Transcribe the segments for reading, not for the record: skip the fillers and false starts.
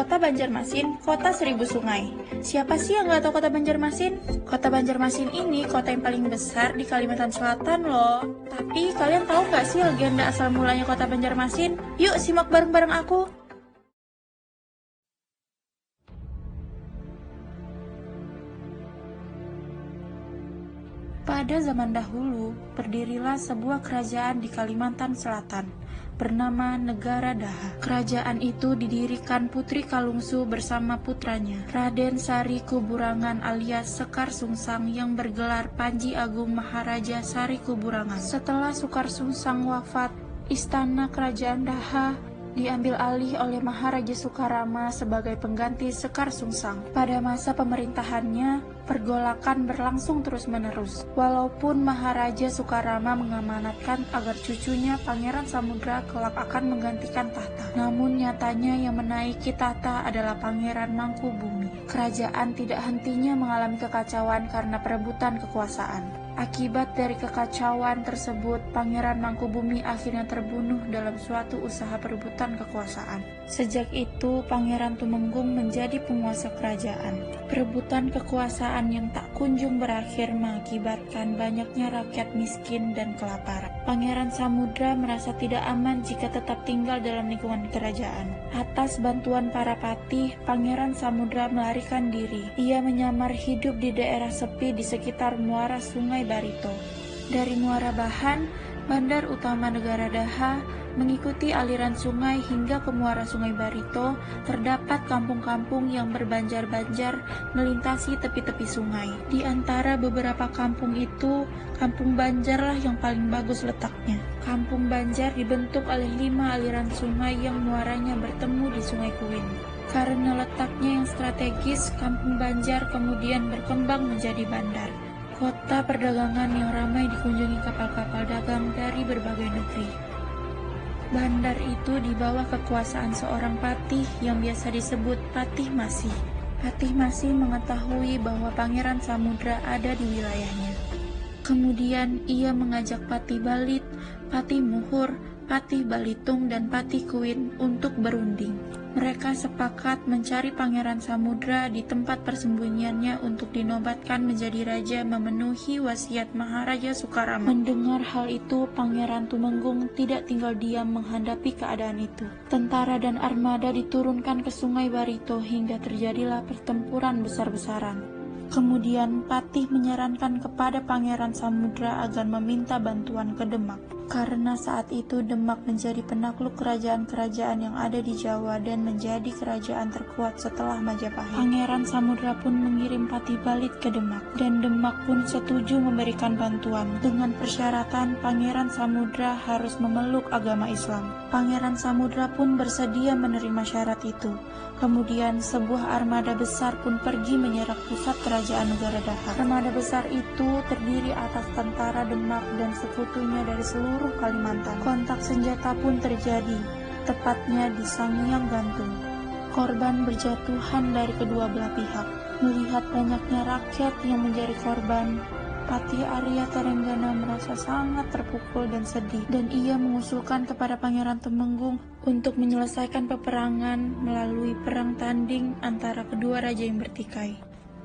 Kota Banjarmasin, kota 1000 sungai. Siapa sih yang nggak tahu kota Banjarmasin? Kota Banjarmasin ini kota yang paling besar di Kalimantan Selatan loh. Tapi kalian tahu nggak sih legenda asal mulanya kota Banjarmasin? Yuk simak bareng-bareng aku. Pada zaman dahulu, berdirilah sebuah kerajaan di Kalimantan Selatan, bernama Negara Daha. Kerajaan itu didirikan Putri Kalungsu bersama putranya, Raden Sari Kuburangan alias Sekar Sungsang yang bergelar Panji Agung Maharaja Sari Kuburangan. Setelah Sekar Sungsang wafat, istana kerajaan Daha diambil alih oleh Maharaja Sukarama sebagai pengganti Sekar Sungsang. Pada masa pemerintahannya, pergolakan berlangsung terus-menerus. Walaupun Maharaja Sukarama mengamanatkan agar cucunya Pangeran Samudra kelak akan menggantikan tahta. Namun nyatanya yang menaiki tahta adalah Pangeran Mangkubumi. Kerajaan tidak hentinya mengalami kekacauan karena perebutan kekuasaan. Akibat dari kekacauan tersebut, Pangeran Mangkubumi akhirnya terbunuh dalam suatu usaha perebutan kekuasaan. Sejak itu, Pangeran Tumenggung menjadi penguasa kerajaan. Perebutan kekuasaan yang tak kunjung berakhir mengakibatkan banyaknya rakyat miskin dan kelaparan. Pangeran Samudra merasa tidak aman jika tetap tinggal dalam lingkungan kerajaan. Atas bantuan para patih, Pangeran Samudra melarikan diri. Ia menyamar hidup di daerah sepi di sekitar muara Sungai Barito. Dari Muara Bahan, bandar utama negara Daha, mengikuti aliran sungai hingga ke muara Sungai Barito, terdapat kampung-kampung yang berbanjar-banjar melintasi tepi-tepi sungai. Di antara beberapa kampung itu, Kampung Banjarlah yang paling bagus letaknya. Kampung Banjar dibentuk oleh 5 aliran sungai yang muaranya bertemu di Sungai Kuin. Karena letaknya yang strategis, Kampung Banjar kemudian berkembang menjadi bandar, kota perdagangan yang ramai dikunjungi kapal-kapal dagang dari berbagai negeri. Bandar itu di bawah kekuasaan seorang patih yang biasa disebut Patih Masih. Patih Masih mengetahui bahwa Pangeran Samudra ada di wilayahnya. Kemudian ia mengajak Patih Balit, Patih Muhur, Patih Balitung, dan Patih Kuin untuk berunding. Mereka sepakat mencari Pangeran Samudra di tempat persembunyiannya untuk dinobatkan menjadi raja memenuhi wasiat Maharaja Sukarama. Mendengar hal itu, Pangeran Tumenggung tidak tinggal diam menghadapi keadaan itu. Tentara dan armada diturunkan ke Sungai Barito hingga terjadilah pertempuran besar-besaran. Kemudian Patih menyarankan kepada Pangeran Samudra agar meminta bantuan ke Demak, karena saat itu Demak menjadi penakluk kerajaan-kerajaan yang ada di Jawa dan menjadi kerajaan terkuat setelah Majapahit. Pangeran Samudra pun mengirim Patih Balit ke Demak, dan Demak pun setuju memberikan bantuan dengan persyaratan Pangeran Samudra harus memeluk agama Islam. Pangeran Samudra pun bersedia menerima syarat itu. Kemudian sebuah armada besar pun pergi menyerang pusat kerajaan negara Daha. Armada besar itu terdiri atas tentara Demak dan sekutunya dari seluruh Kalimantan. Kontak senjata pun terjadi, tepatnya di Sangiang Gantung. Korban berjatuhan dari kedua belah pihak. Melihat banyaknya rakyat yang menjadi korban, Patih Arya Tarenggana merasa sangat terpukul dan sedih, dan ia mengusulkan kepada Pangeran Tumenggung untuk menyelesaikan peperangan melalui perang tanding antara kedua raja yang bertikai.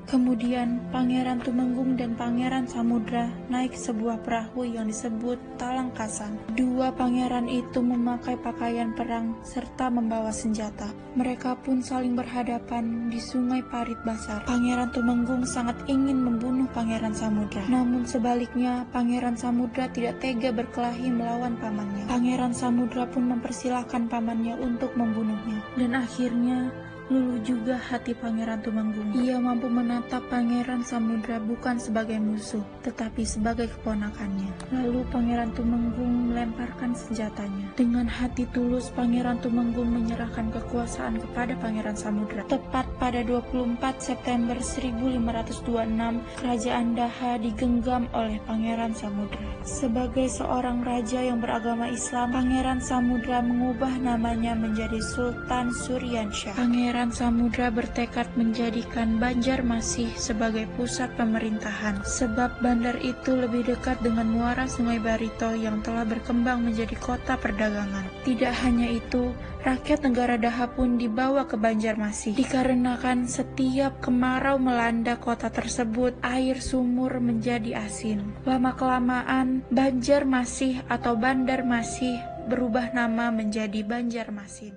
Kemudian Pangeran Tumenggung dan Pangeran Samudra naik sebuah perahu yang disebut Talang Kasang. Dua pangeran itu memakai pakaian perang serta membawa senjata. Mereka pun saling berhadapan di Sungai Parit Basar. Pangeran Tumenggung sangat ingin membunuh Pangeran Samudra. Namun sebaliknya, Pangeran Samudra tidak tega berkelahi melawan pamannya. Pangeran Samudra pun mempersilahkan pamannya untuk membunuhnya. Dan akhirnya luluh juga hati Pangeran Tumenggung. Ia mampu menatap Pangeran Samudra bukan sebagai musuh, tetapi sebagai keponakannya. Lalu Pangeran Tumenggung melemparkan senjatanya. Dengan hati tulus, Pangeran Tumenggung menyerahkan kekuasaan kepada Pangeran Samudra. Tepat pada 24 September 1526, kerajaan Daha digenggam oleh Pangeran Samudra. Sebagai seorang raja yang beragama Islam, Pangeran Samudra mengubah namanya menjadi Sultan Suryansyah. Pangeran Samudra bertekad menjadikan Banjarmasin sebagai pusat pemerintahan, sebab bandar itu lebih dekat dengan muara Sungai Barito yang telah berkembang berkembang menjadi kota perdagangan. Tidak hanya itu, rakyat negara Daha pun dibawa ke Banjarmasin. Dikarenakan setiap kemarau melanda kota tersebut, air sumur menjadi asin. Lama-kelamaan, Banjarmasin atau Bandarmasin berubah nama menjadi Banjarmasin.